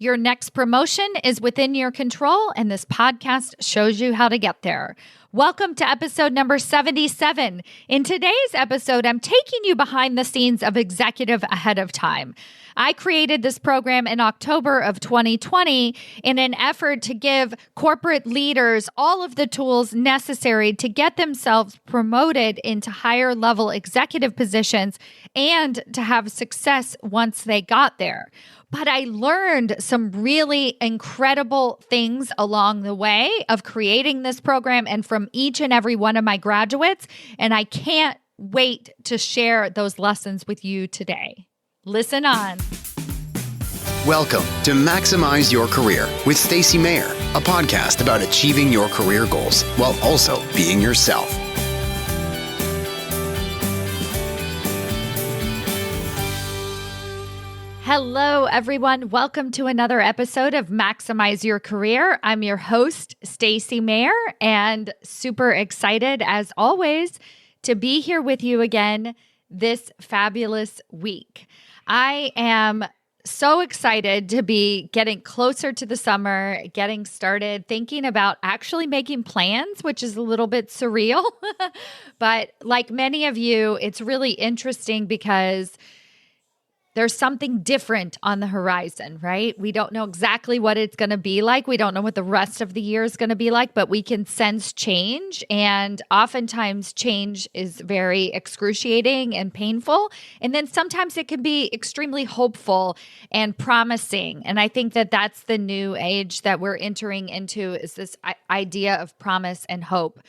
Your next promotion is within your control, and this podcast shows you how to get there. Welcome to episode number 77. In today's episode, I'm taking you behind the scenes of Executive Ahead of Time. I created this program in October of 2020 in an effort to give corporate leaders all of the tools necessary to get themselves promoted into higher level executive positions and to have success once they got there. But I learned some really incredible things along the way of creating this program and from each and every one of my graduates, and I can't wait to share those lessons with you today. Listen on. Welcome to Maximize Your Career with Stacy Mayer, a podcast about achieving your career goals while also being yourself. Hello, everyone. Welcome to another episode of Maximize Your Career. I'm your host, Stacy Mayer, and super excited, as always, to be here with you again this fabulous week. I am so excited to be getting closer to the summer, getting started, thinking about actually making plans, which is a little bit surreal. But like many of you, it's really interesting because there's something different on the horizon, right? We don't know exactly what it's going to be like. We don't know what the rest of the year is going to be like, but we can sense change. And oftentimes change is very excruciating and painful. And then sometimes it can be extremely hopeful and promising. And I think that that's the new age that we're entering into, is this idea of promise and hope.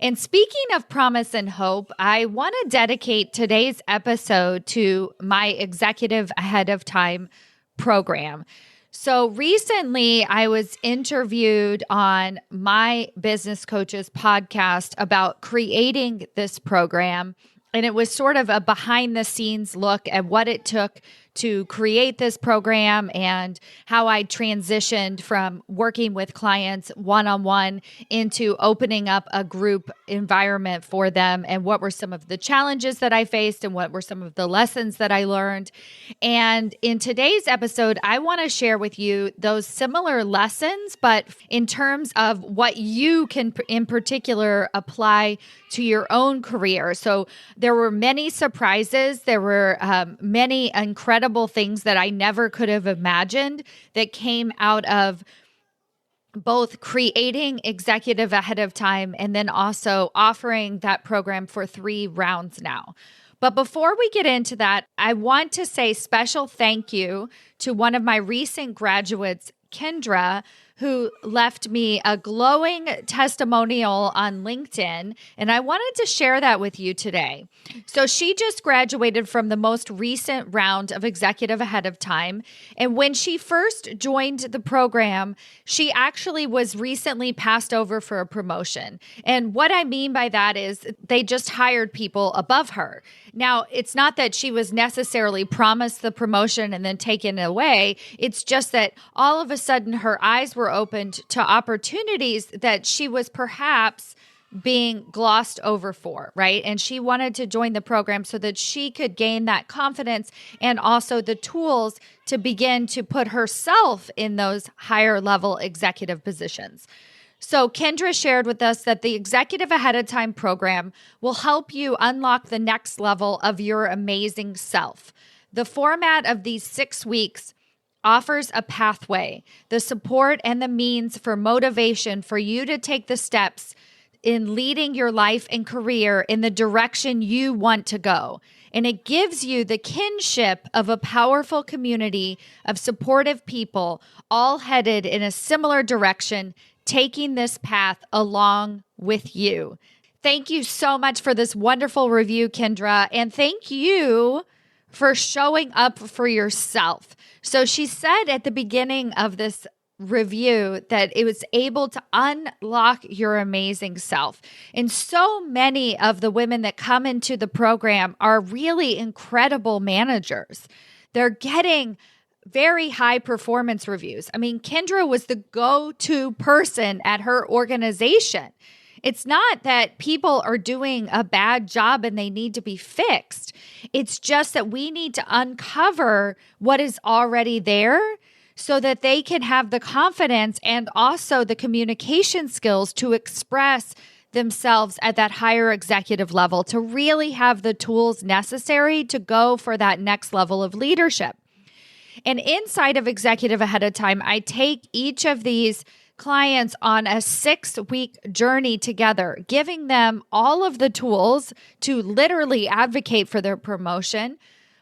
And speaking of promise and hope, I want to dedicate today's episode to my Executive Ahead of Time program. So recently, I was interviewed on my business coach's podcast about creating this program. And it was sort of a behind the scenes look at what it took to create this program and how I transitioned from working with clients one-on-one into opening up a group environment for them, and what were some of the challenges that I faced and what were some of the lessons that I learned. And in today's episode, I want to share with you those similar lessons, but in terms of what you can in particular apply to your own career. So there were many surprises. There were many incredible things that I never could have imagined that came out of both creating Executive Ahead of Time and then also offering that program for 3 rounds now. But before we get into that, I want to say special thank you to one of my recent graduates, Kendra, who left me a glowing testimonial on LinkedIn, and I wanted to share that with you today. So she just graduated from the most recent round of Executive Ahead of Time, and when she first joined the program, she actually was recently passed over for a promotion. And what I mean by that is they just hired people above her. Now, it's not that she was necessarily promised the promotion and then taken away. It's just that all of a sudden her eyes were opened to opportunities that she was perhaps being glossed over for, right? And she wanted to join the program so that she could gain that confidence and also the tools to begin to put herself in those higher level executive positions. So Kendra shared with us that the Executive Ahead of Time program will help you unlock the next level of your amazing self. The format of these 6 weeks offers a pathway, the support and the means for motivation for you to take the steps in leading your life and career in the direction you want to go. And it gives you the kinship of a powerful community of supportive people, all headed in a similar direction, taking this path along with you. Thank you so much for this wonderful review, Kendra, and thank you for showing up for yourself. So she said at the beginning of this review that it was able to unlock your amazing self. And so many of the women that come into the program are really incredible managers. They're getting very high performance reviews. I mean, Kendra was the go-to person at her organization. It's not that people are doing a bad job and they need to be fixed. It's just that we need to uncover what is already there so that they can have the confidence and also the communication skills to express themselves at that higher executive level, to really have the tools necessary to go for that next level of leadership. And inside of Executive Ahead of Time, I take each of these clients on a 6-week journey together, giving them all of the tools to literally advocate for their promotion,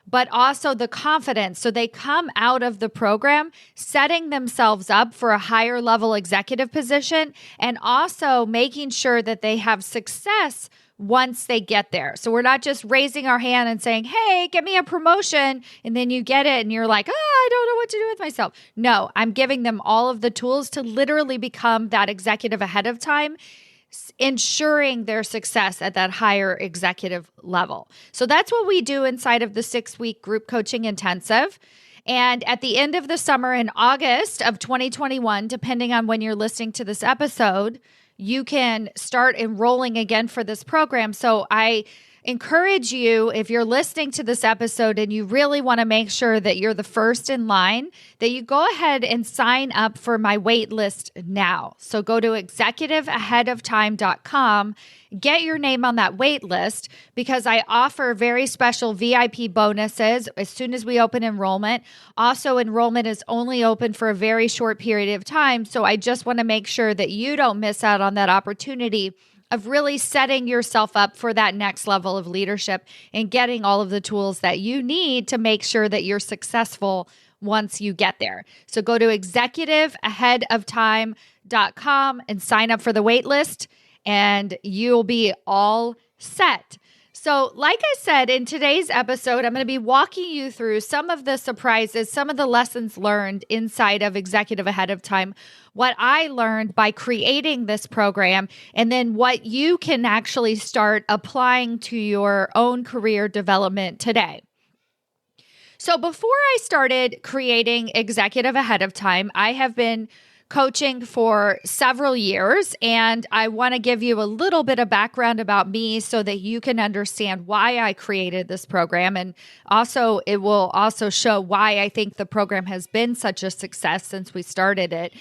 but also the confidence. So they come out of the program setting themselves up for a higher level executive position, and also making sure that they have success once they get there. So we're not just raising our hand and saying, hey, get me a promotion, and then you get it and you're like, I don't know what to do with myself. No, I'm giving them all of the tools to literally become that executive ahead of time, ensuring their success at that higher executive level. So that's what we do inside of the 6-week group coaching intensive. And at the end of the summer in August of 2021, depending on when you're listening to this episode, you can start enrolling again for this program. So I encourage you, if you're listening to this episode and you really want to make sure that you're the first in line, that you go ahead and sign up for my wait list now. So go to executiveaheadoftime.com, get your name on that wait list, because I offer very special VIP bonuses as soon as we open enrollment. Also, enrollment is only open for a very short period of time. So I just want to make sure that you don't miss out on that opportunity of really setting yourself up for that next level of leadership and getting all of the tools that you need to make sure that you're successful once you get there. So go to executiveaheadoftime.com and sign up for the wait list, and you'll be all set. So like I said, in today's episode, I'm going to be walking you through some of the surprises, some of the lessons learned inside of Executive Ahead of Time, what I learned by creating this program, and then what you can actually start applying to your own career development today. So before I started creating Executive Ahead of Time, I have been coaching for several years, and I want to give you a little bit of background about me so that you can understand why I created this program, and also it will also show why I think the program has been such a success since we started it.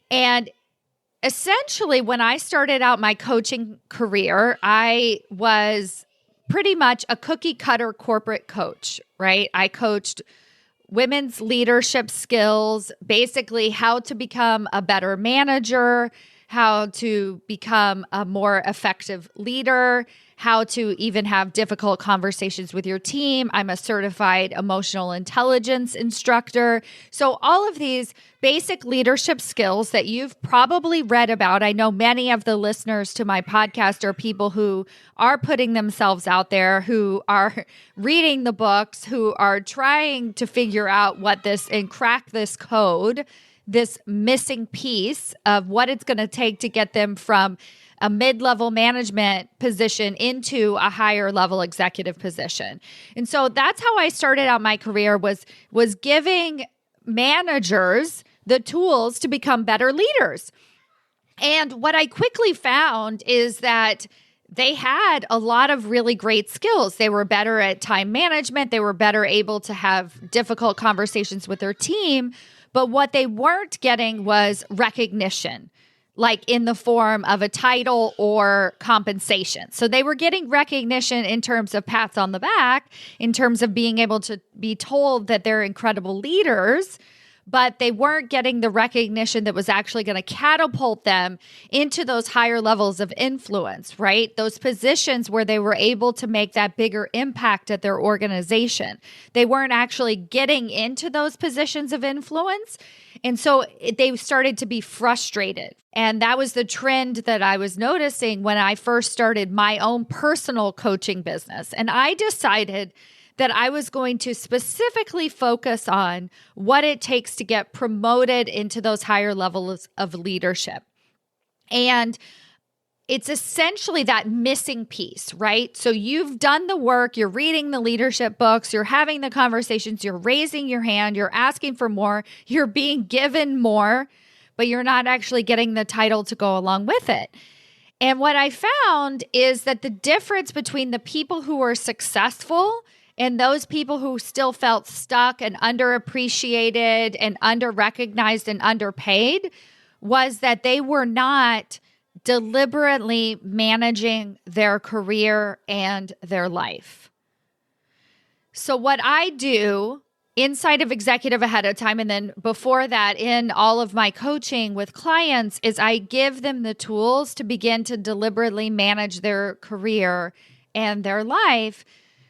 And essentially, when I started out my coaching career, I was pretty much a cookie cutter corporate coach, right? I coached women's leadership skills, basically how to become a better manager, how to become a more effective leader, how to even have difficult conversations with your team. I'm a certified emotional intelligence instructor. So all of these basic leadership skills that you've probably read about. I know many of the listeners to my podcast are people who are putting themselves out there, who are reading the books, who are trying to figure out what this and crack this code, this missing piece of what it's going to take to get them from a mid-level management position into a higher level executive position. And so that's how I started out my career, was giving managers the tools to become better leaders. And what I quickly found is that they had a lot of really great skills. They were better at time management. They were better able to have difficult conversations with their team. But what they weren't getting was recognition, like in the form of a title or compensation. So they were getting recognition in terms of pats on the back, in terms of being able to be told that they're incredible leaders, but they weren't getting the recognition that was actually going to catapult them into those higher levels of influence, right? Those positions where they were able to make that bigger impact at their organization. They weren't actually getting into those positions of influence. And so they started to be frustrated. And that was the trend that I was noticing when I first started my own personal coaching business. And I decided that I was going to specifically focus on what it takes to get promoted into those higher levels of leadership. And it's essentially that missing piece, right? So you've done the work, you're reading the leadership books, you're having the conversations, you're raising your hand, you're asking for more, you're being given more, but you're not actually getting the title to go along with it. And what I found is that the difference between the people who are successful And those people who still felt stuck and underappreciated and underrecognized and underpaid was that they were not deliberately managing their career and their life. So what I do inside of Executive Ahead of Time, and then before that in all of my coaching with clients, is I give them the tools to begin to deliberately manage their career and their life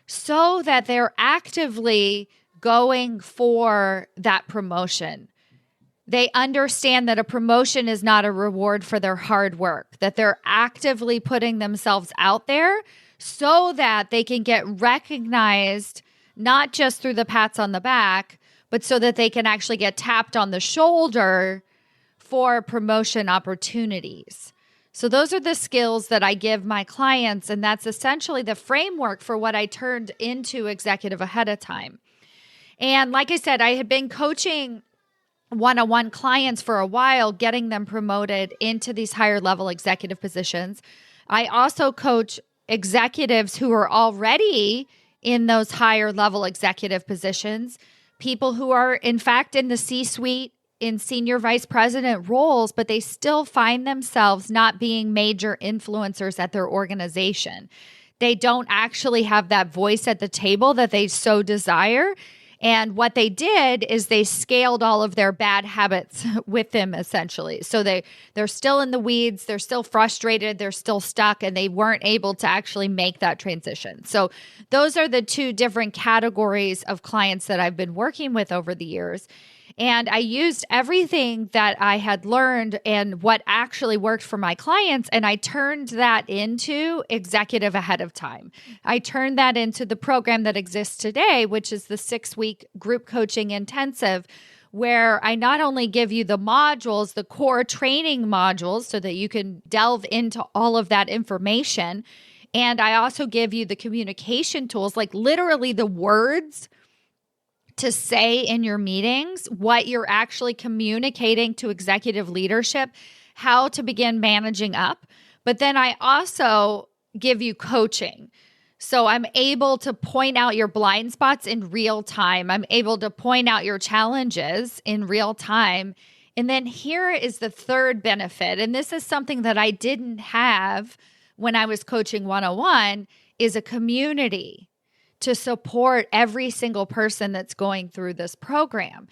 so that they're actively going for that promotion. They understand that a promotion is not a reward for their hard work, that they're actively putting themselves out there so that they can get recognized, not just through the pats on the back, but so that they can actually get tapped on the shoulder for promotion opportunities. So those are the skills that I give my clients, and that's essentially the framework for what I turned into Executive Ahead of Time. And like I said, I had been coaching one-on-one clients for a while, getting them promoted into these higher level executive positions. I also coach executives who are already in those higher level executive positions, people who are in fact in the C-suite, in senior vice president roles, but they still find themselves not being major influencers at their organization. They don't actually have that voice at the table that they so desire. And what they did is they scaled all of their bad habits with them, essentially. So they're still in the weeds, they're still frustrated, they're still stuck, and they weren't able to actually make that transition. So those are the two different categories of clients that I've been working with over the years. And I used everything that I had learned and what actually worked for my clients, and I turned that into Executive Ahead of Time. I turned that into the program that exists today, which is the 6-week group coaching intensive, where I not only give you the modules, the core training modules, so that you can delve into all of that information, and I also give you the communication tools, like literally the words to say in your meetings, what you're actually communicating to executive leadership, how to begin managing up. But then I also give you coaching. So I'm able to point out your blind spots in real time. I'm able to point out your challenges in real time. And then here is the third benefit. And this is something that I didn't have when I was coaching one-on-one, is a community to support every single person that's going through this program.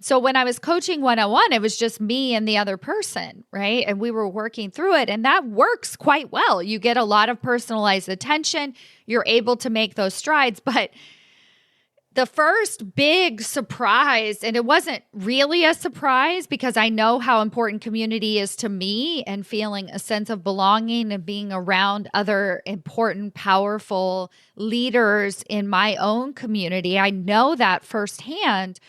So when I was coaching one-on-one, it was just me and the other person, right? And we were working through it, and that works quite well. You get a lot of personalized attention. You're able to make those strides. But the first big surprise, and it wasn't really a surprise because I know how important community is to me, and feeling a sense of belonging and being around other important, powerful leaders in my own community. I know that firsthand,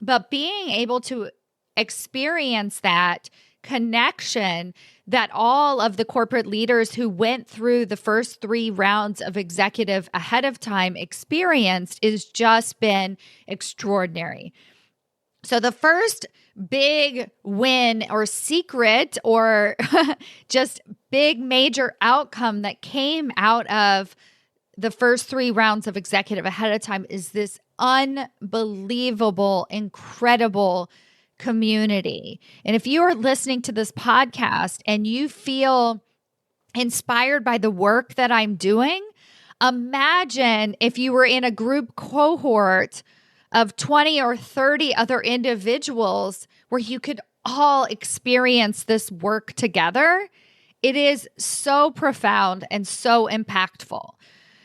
but being able to experience that connection that all of the corporate leaders who went through the first 3 rounds of Executive Ahead of Time experienced is just been extraordinary. So the first big win or secret or just big major outcome that came out of the first 3 rounds of Executive Ahead of Time is this unbelievable, incredible community. And if you are listening to this podcast and you feel inspired by the work that I'm doing, imagine if you were in a group cohort of 20 or 30 other individuals where you could all experience this work together. It is so profound and so impactful.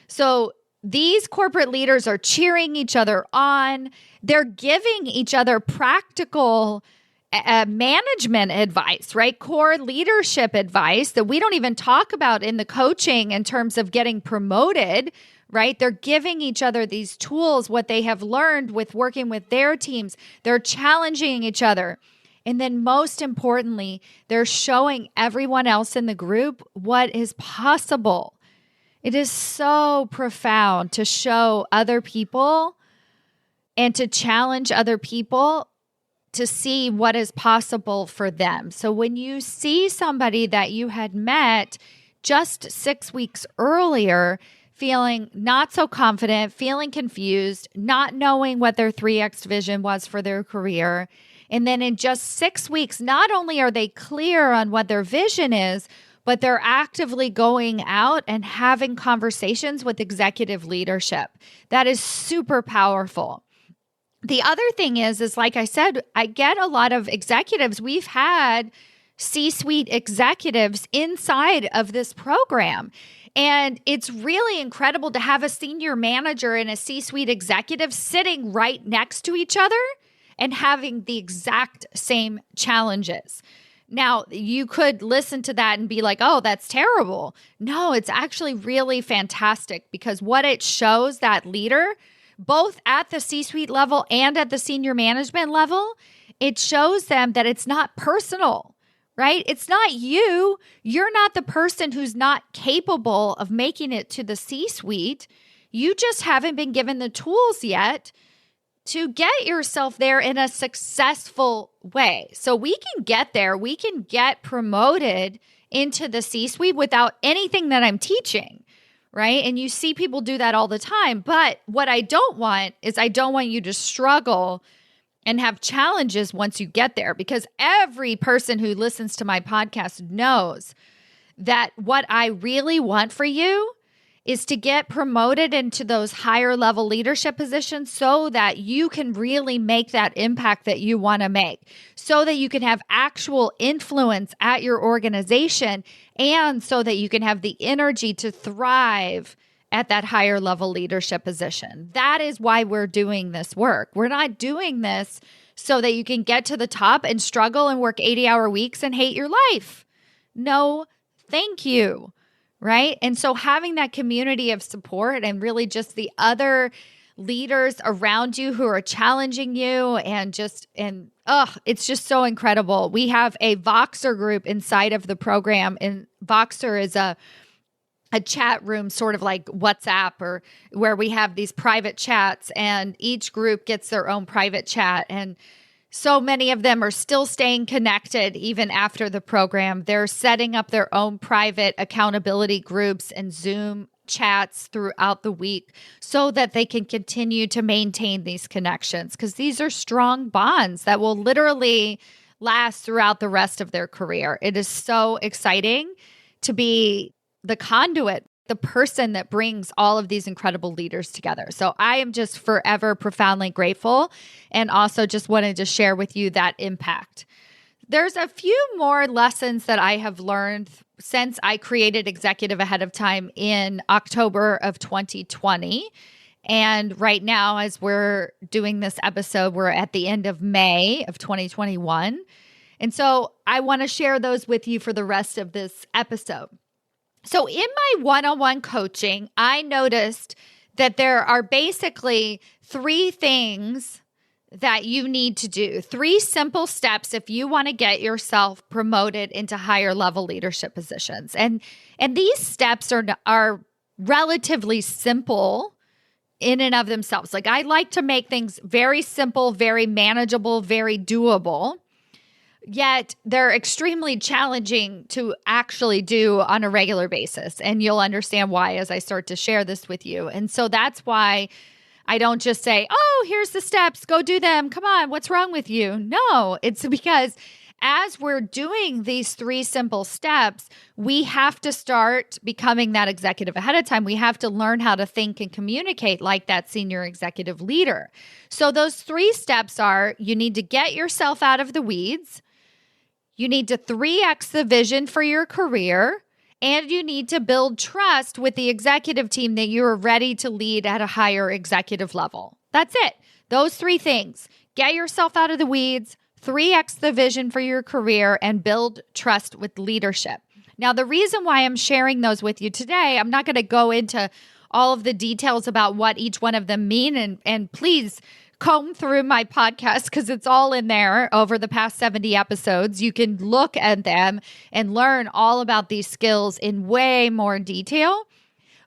So these corporate leaders are cheering each other on. They're giving each other practical management advice, right? Core leadership advice that we don't even talk about in the coaching in terms of getting promoted, right? They're giving each other these tools, what they have learned with working with their teams. They're challenging each other. And then most importantly, they're showing everyone else in the group what is possible. It is so profound to show other people and to challenge other people to see what is possible for them. So when you see somebody that you had met just 6 weeks earlier feeling not so confident, feeling confused, not knowing what their 3X vision was for their career. And then in just 6 weeks, not only are they clear on what their vision is, but they're actively going out and having conversations with executive leadership. That is super powerful. The other thing is like I said, I get a lot of executives. We've had C-suite executives inside of this program. And it's really incredible to have a senior manager and a C-suite executive sitting right next to each other and having the exact same challenges. Now, you could listen to that and be like, oh, that's terrible. No, it's actually really fantastic because what it shows that leader, both at the C-suite level and at the senior management level, it shows them that it's not personal, right? It's not you. You're not the person who's not capable of making it to the C-suite. You just haven't been given the tools yet to get yourself there in a successful way. So we can get there. We can get promoted into the C-suite without anything that I'm teaching, right? And you see people do that all the time. But what I don't want is I don't want you to struggle and have challenges once you get there, because every person who listens to my podcast knows that what I really want for you is to get promoted into those higher level leadership positions so that you can really make that impact that you want to make, so that you can have actual influence at your organization, and so that you can have the energy to thrive at that higher level leadership position. That is why we're doing this work. We're not doing this so that you can get to the top and struggle and work 80-hour weeks and hate your life. No, thank you. Right? And so having that community of support and really just the other leaders around you who are challenging you it's just so incredible. We have a Voxer group inside of the program, and Voxer is a chat room, sort of like WhatsApp, or where we have these private chats, and each group gets their own private chat. And so many of them are still staying connected even after the program. They're setting up their own private accountability groups and Zoom chats throughout the week so that they can continue to maintain these connections, because these are strong bonds that will literally last throughout the rest of their career. It is so exciting to be the conduit, the person that brings all of these incredible leaders together. So I am just forever profoundly grateful, and also just wanted to share with you that impact. There's a few more lessons that I have learned since I created Executive Ahead of Time in October of 2020. And right now, as we're doing this episode, we're at the end of May of 2021. And so I want to share those with you for the rest of this episode. So in my one-on-one coaching, I noticed that there are basically 3 things that you need to do, 3 simple steps if you want to get yourself promoted into higher level leadership positions. And these steps are relatively simple in and of themselves. Like, I like to make things very simple, very manageable, very doable. Yet they're extremely challenging to actually do on a regular basis. And you'll understand why as I start to share this with you. And so that's why I don't just say, oh, here's the steps, go do them. Come on, what's wrong with you? No, it's because as we're doing these 3 simple steps, we have to start becoming that executive ahead of time. We have to learn how to think and communicate like that senior executive leader. So those 3 steps are: you need to get yourself out of the weeds, you need to 3X the vision for your career, and you need to build trust with the executive team that you are ready to lead at a higher executive level. That's it. Those 3 things: get yourself out of the weeds, 3X the vision for your career, and build trust with leadership. Now, the reason why I'm sharing those with you today, I'm not going to go into all of the details about what each one of them mean, and please comb through my podcast because it's all in there over the past 70 episodes. You can look at them and learn all about these skills in way more detail.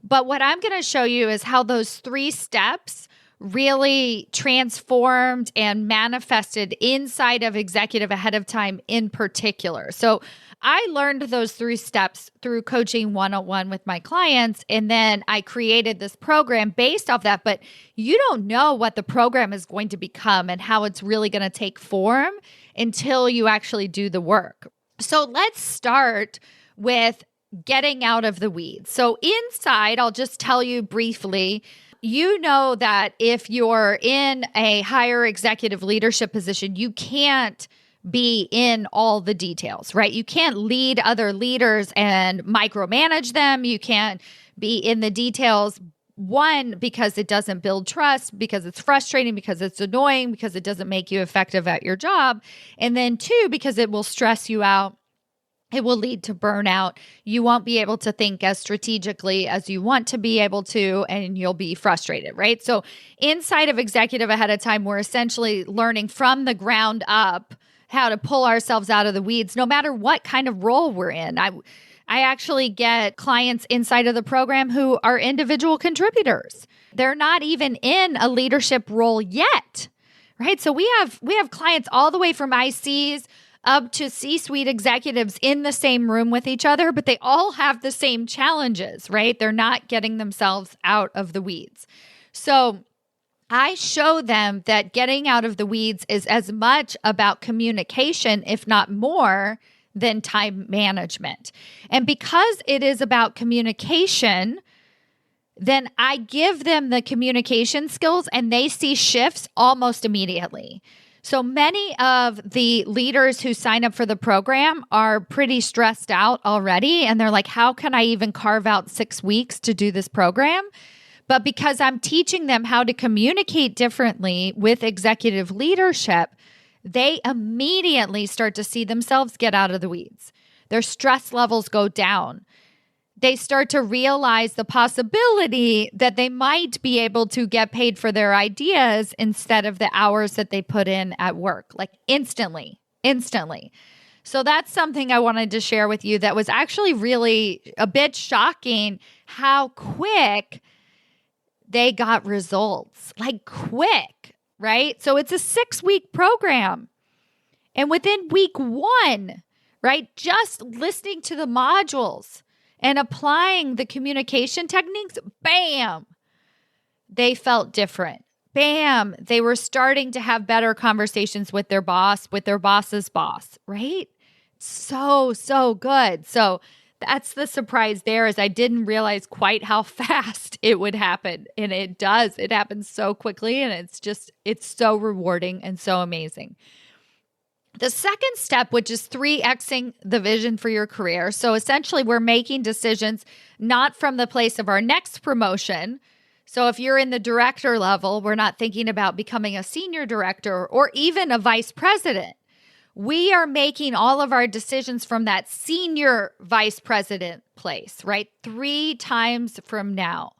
But what I'm going to show you is how those 3 steps really transformed and manifested inside of executive ahead of time in particular. So I learned those 3 steps through coaching one-on-one with my clients, and then I created this program based off that. But you don't know what the program is going to become and how it's really going to take form until you actually do the work. So let's start with getting out of the weeds. So inside, I'll just tell you briefly, you know that if you're in a higher executive leadership position, you can't be in all the details, right? You can't lead other leaders and micromanage them. You can't be in the details. 1, because it doesn't build trust, because it's frustrating, because it's annoying, because it doesn't make you effective at your job. And then 2, because it will stress you out. It will lead to burnout. You won't be able to think as strategically as you want to be able to, and you'll be frustrated, right? So inside of executive ahead of time, we're essentially learning from the ground up how to pull ourselves out of the weeds, no matter what kind of role we're in. I actually get clients inside of the program who are individual contributors. They're not even in a leadership role yet, right? So we have clients all the way from ICs up to C-suite executives in the same room with each other, but they all have the same challenges, right? They're not getting themselves out of the weeds. So I show them that getting out of the weeds is as much about communication, if not more, than time management. And because it is about communication, then I give them the communication skills and they see shifts almost immediately. So many of the leaders who sign up for the program are pretty stressed out already. And they're like, how can I even carve out 6 weeks to do this program? But because I'm teaching them how to communicate differently with executive leadership, they immediately start to see themselves get out of the weeds. Their stress levels go down. They start to realize the possibility that they might be able to get paid for their ideas instead of the hours that they put in at work, like instantly. So that's something I wanted to share with you that was actually really a bit shocking how quick they got results, like quick, right? So it's a 6-week program. And within week 1, right, just listening to the modules and applying the communication techniques, bam, they felt different. Bam, they were starting to have better conversations with their boss, with their boss's boss, right? So good. So that's the surprise there, is I didn't realize quite how fast it would happen. And it does. It happens so quickly, and it's so rewarding and so amazing. The second step, which is 3Xing the vision for your career. So essentially, we're making decisions not from the place of our next promotion. So if you're in the director level, we're not thinking about becoming a senior director or even a vice president. We are making all of our decisions from that senior vice president place, right? 3 times from now.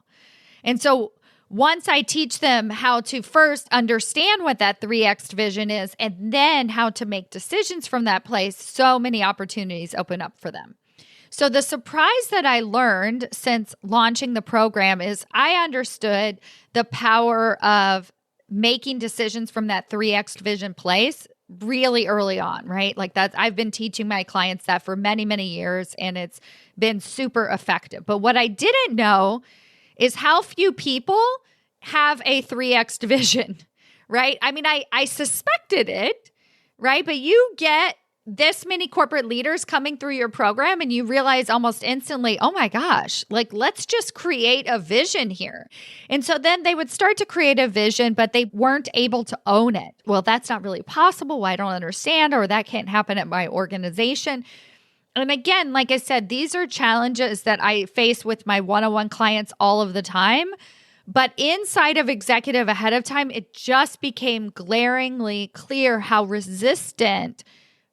And so once I teach them how to first understand what that 3X vision is and then how to make decisions from that place, so many opportunities open up for them. So the surprise that I learned since launching the program is I understood the power of making decisions from that 3X vision place really early on, right? Like that, I've been teaching my clients that for many, many years, and it's been super effective. But what I didn't know is how few people have a 3X vision, right? I mean, I suspected it, right? But you get this many corporate leaders coming through your program and you realize almost instantly, oh my gosh, like let's just create a vision here. And so then they would start to create a vision, but they weren't able to own it. Well, that's not really possible. Well, I don't understand, or that can't happen at my organization. And again, like I said, these are challenges that I face with my one-on-one clients all of the time. But inside of executive ahead of time, it just became glaringly clear how resistant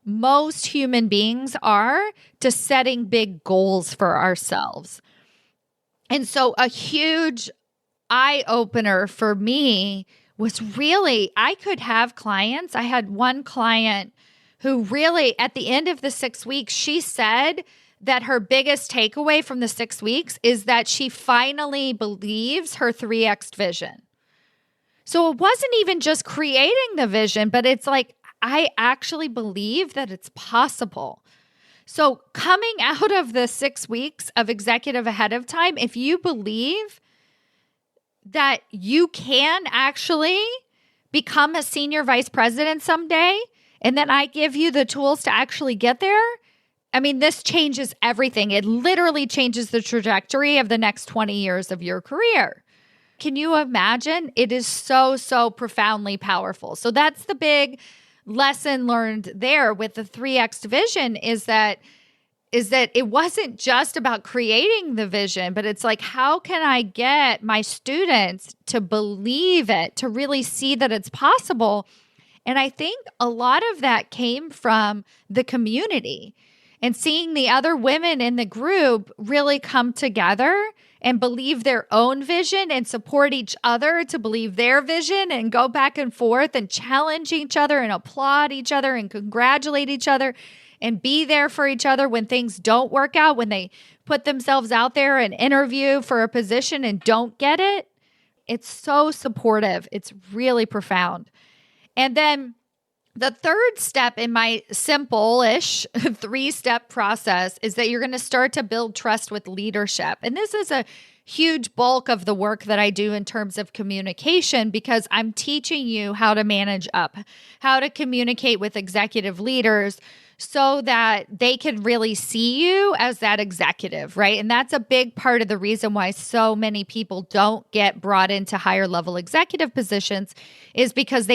most human beings are to setting big goals for ourselves. And so a huge eye-opener for me was really, I could have clients. I had one client who really, at the end of the 6 weeks, she said that her biggest takeaway from the 6 weeks is that she finally believes her 3X vision. So it wasn't even just creating the vision, but it's like, I actually believe that it's possible. So coming out of the 6 weeks of executive ahead of time, if you believe that you can actually become a senior vice president someday, and then I give you the tools to actually get there, I mean, this changes everything. It literally changes the trajectory of the next 20 years of your career. Can you imagine? It is so, so profoundly powerful. So that's the big lesson learned there with the 3X vision is that it wasn't just about creating the vision, but it's like, how can I get my students to believe it, to really see that it's possible? And I think a lot of that came from the community and seeing the other women in the group really come together and believe their own vision and support each other to believe their vision and go back and forth and challenge each other and applaud each other and congratulate each other and be there for each other when things don't work out, when they put themselves out there and interview for a position and don't get it. It's so supportive. It's really profound. And then the third step in my simple-ish 3-step process is that you're going to start to build trust with leadership. And this is a huge bulk of the work that I do in terms of communication because I'm teaching you how to manage up, how to communicate with executive leaders so that they can really see you as that executive, right? And that's a big part of the reason why so many people don't get brought into higher level executive positions is because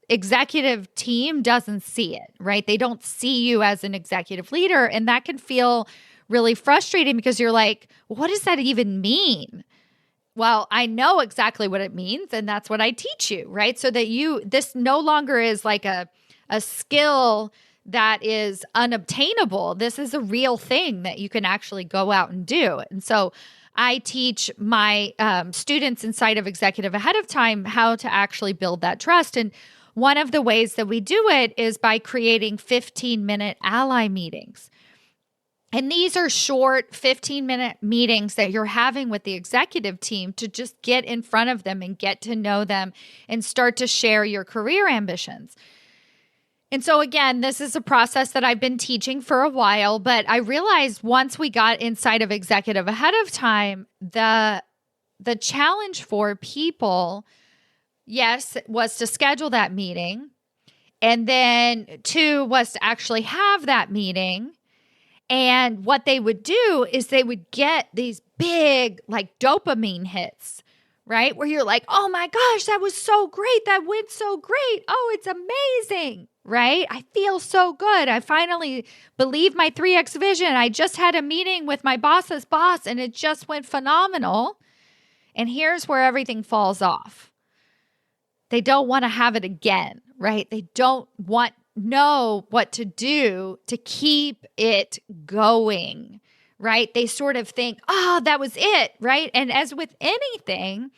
executive team doesn't see it, right? They don't see you as an executive leader. And that can feel really frustrating because you're like, what does that even mean? Well, I know exactly what it means. And that's what I teach you, right? So that this no longer is like a skill that is unobtainable. This is a real thing that you can actually go out and do. And so I teach my students inside of Executive Ahead of Time how to actually build that trust. And one of the ways that we do it is by creating 15-minute ally meetings. And these are short 15-minute meetings that you're having with the executive team to just get in front of them and get to know them and start to share your career ambitions. And so again, this is a process that I've been teaching for a while, but I realized once we got inside of Executive Ahead of Time, the challenge for people, yes, was to schedule that meeting. And then 2 was to actually have that meeting. And what they would do is they would get these big like dopamine hits, right? Where you're like, oh my gosh, that was so great. That went so great. Oh, it's amazing, right? I feel so good. I finally believe my 3X vision. I just had a meeting with my boss's boss and it just went phenomenal. And here's where everything falls off. They don't want to have it again, right? They don't know what to do to keep it going, right? They sort of think, oh, that was it, right? And as with anything,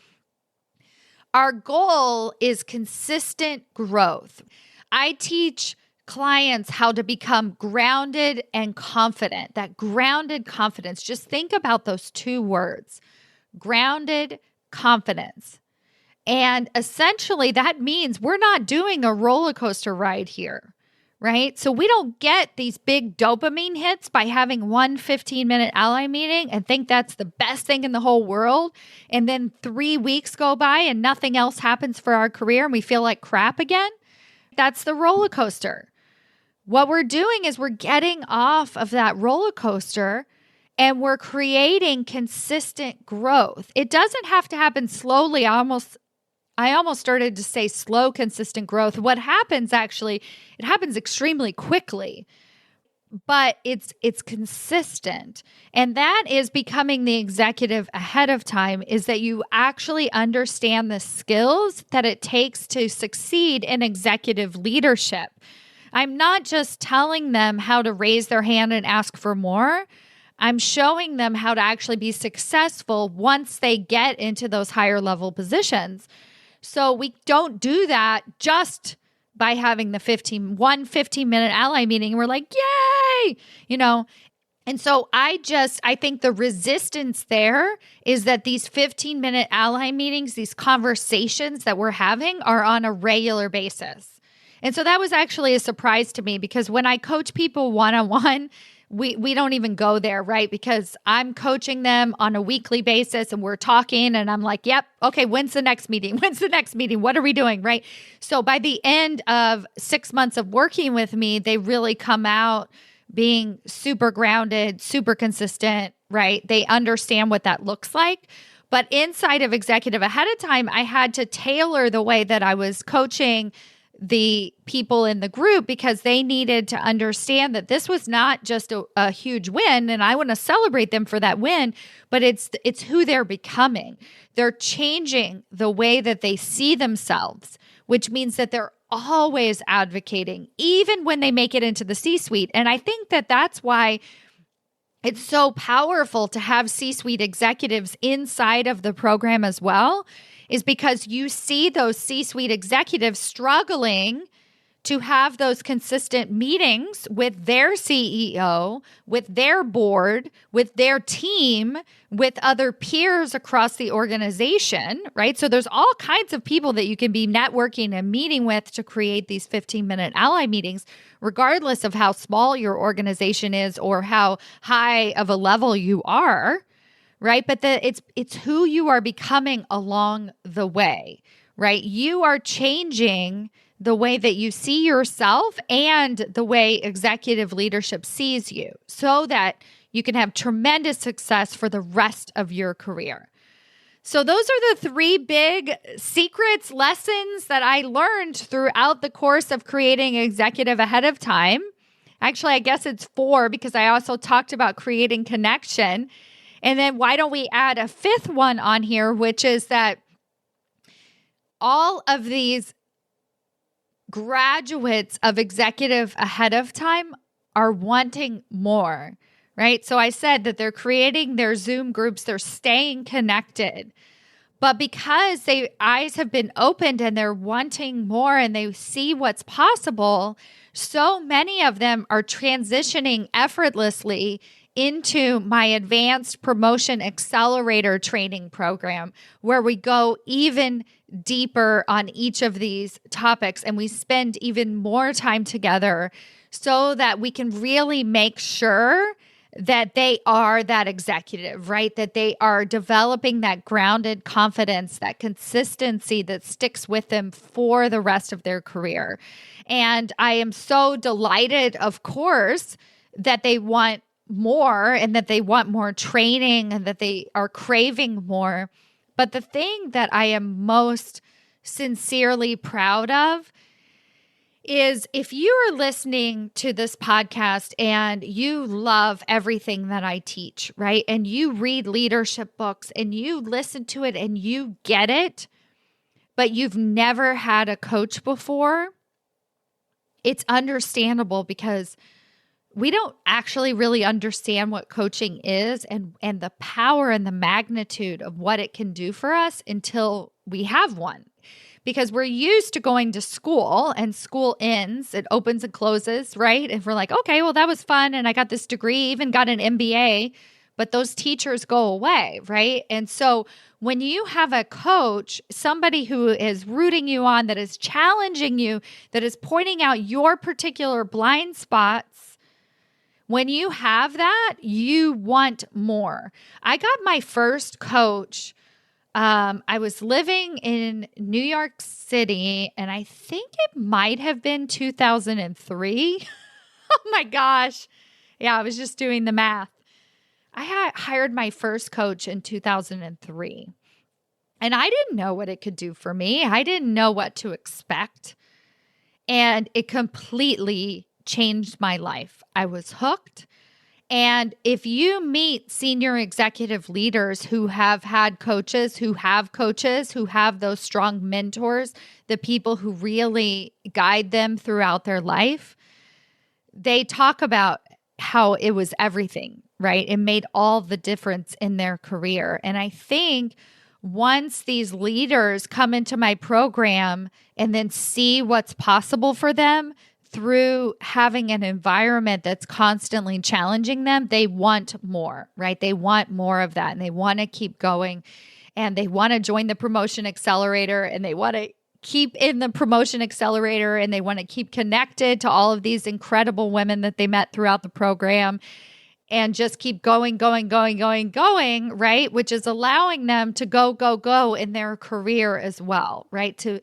our goal is consistent growth. I teach clients how to become grounded and confident. That grounded confidence, just think about those 2 words, grounded confidence. And essentially that means we're not doing a roller coaster ride here, right? So we don't get these big dopamine hits by having one 15-minute ally meeting and think that's the best thing in the whole world. And then 3 weeks go by and nothing else happens for our career and we feel like crap again. That's the roller coaster. What we're doing is we're getting off of that roller coaster and we're creating consistent growth. It doesn't have to happen slowly. I almost started to say slow, consistent growth. What happens actually, it happens extremely quickly, but it's consistent. And that is becoming the executive ahead of time, is that you actually understand the skills that it takes to succeed in executive leadership. I'm not just telling them how to raise their hand and ask for more. I'm showing them how to actually be successful once they get into those higher level positions. So we don't do that just by having the 15-minute ally meeting. And we're like, yay, And so I think the resistance there is that these 15-minute ally meetings, these conversations that we're having are on a regular basis. And so that was actually a surprise to me, because when I coach people one-on-one, we don't even go there, right? Because I'm coaching them on a weekly basis and we're talking and I'm like, yep, okay, when's the next meeting? When's the next meeting? What are we doing, right? So by the end of 6 months of working with me, they really come out being super grounded, super consistent, right? They understand what that looks like. But inside of Executive Ahead of Time, I had to tailor the way that I was coaching the people in the group, because they needed to understand that this was not just a huge win, and I want to celebrate them for that win, but it's who they're becoming. They're changing the way that they see themselves, which means that they're always advocating, even when they make it into the C-suite. And I think that that's why it's so powerful to have C-suite executives inside of the program as well, is because you see those C-suite executives struggling to have those consistent meetings with their CEO, with their board, with their team, with other peers across the organization, right? So there's all kinds of people that you can be networking and meeting with to create these 15-minute ally meetings, regardless of how small your organization is or how high of a level you are, right? But it's who you are becoming along the way, right? You are changing the way that you see yourself and the way executive leadership sees you, so that you can have tremendous success for the rest of your career. So those are the 3 big secrets, lessons that I learned throughout the course of creating Executive Ahead of Time. Actually, I guess it's 4, because I also talked about creating connection. And then why don't we add a 5th one on here, which is that all of these graduates of Executive Ahead of Time are wanting more, right? So I said that they're creating their Zoom groups, they're staying connected. But because their eyes have been opened and they're wanting more and they see what's possible, so many of them are transitioning effortlessly into my advanced promotion accelerator training program, where we go even deeper on each of these topics and we spend even more time together, so that we can really make sure that they are that executive, right? That they are developing that grounded confidence, that consistency that sticks with them for the rest of their career. And I am so delighted, of course, that they want more and that they want more training and that they are craving more. But the thing that I am most sincerely proud of is, if you are listening to this podcast and you love everything that I teach, right? And you read leadership books and you listen to it and you get it, but you've never had a coach before, it's understandable, because we don't actually really understand what coaching is and the power and the magnitude of what it can do for us until we have one. Because we're used to going to school and school ends, it opens and closes, right? And we're like, okay, well, that was fun. And I got this degree, even got an MBA, but those teachers go away, right? And so when you have a coach, somebody who is rooting you on, that is challenging you, that is pointing out your particular blind spots, when you have that, you want more. I got my first coach. I was living in New York City, and I think it might have been 2003. Oh my gosh. Yeah, I was just doing the math. I hired my first coach in 2003, and I didn't know what it could do for me. I didn't know what to expect, and it completely changed my life. I was hooked. And if you meet senior executive leaders who have had coaches, who have those strong mentors, the people who really guide them throughout their life, they talk about how it was everything, right? It made all the difference in their career. And I think once these leaders come into my program and then see what's possible for them, through having an environment that's constantly challenging them, they want more, right? They want more of that, and they want to keep going, and they want to join the promotion accelerator, and they want to keep in the promotion accelerator, and they want to keep connected to all of these incredible women that they met throughout the program, and just keep going, right? Which is allowing them to go in their career as well, right? To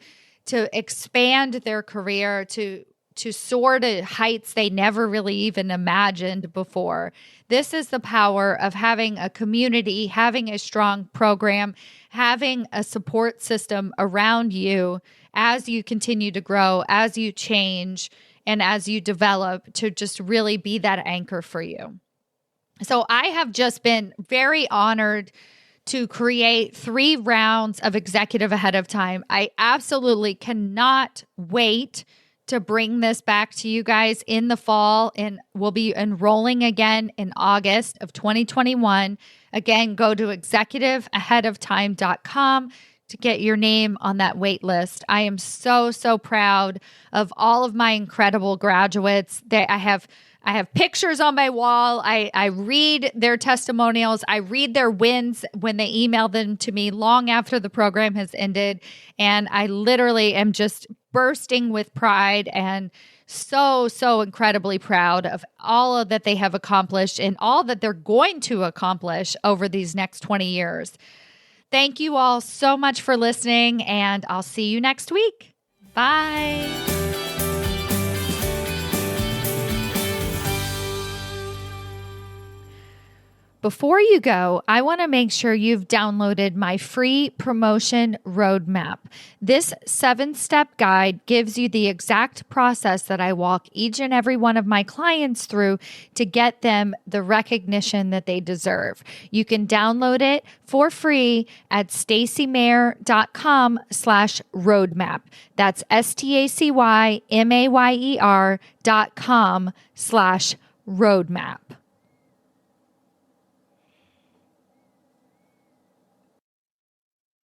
expand their career, to soar to heights they never really even imagined before. This is the power of having a community, having a strong program, having a support system around you as you continue to grow, as you change, and as you develop, to just really be that anchor for you. So I have just been very honored to create 3 rounds of Executive Ahead of Time. I absolutely cannot wait to bring this back to you guys in the fall, and we'll be enrolling again in August of 2021. Again, go to executiveaheadoftime.com to get your name on that wait list. I am so proud of all of my incredible graduates. I have pictures on my wall. I read their testimonials. I read their wins when they email them to me long after the program has ended. And I literally am just bursting with pride and so incredibly proud of all of that they have accomplished and all that they're going to accomplish over these next 20 years. Thank you all so much for listening, and I'll see you next week. Bye. Before you go, I want to make sure you've downloaded my free promotion roadmap. This 7-step guide gives you the exact process that I walk each and every one of my clients through to get them the recognition that they deserve. You can download it for free at stacymayer.com/roadmap. That's STACYMAYER.com/roadmap.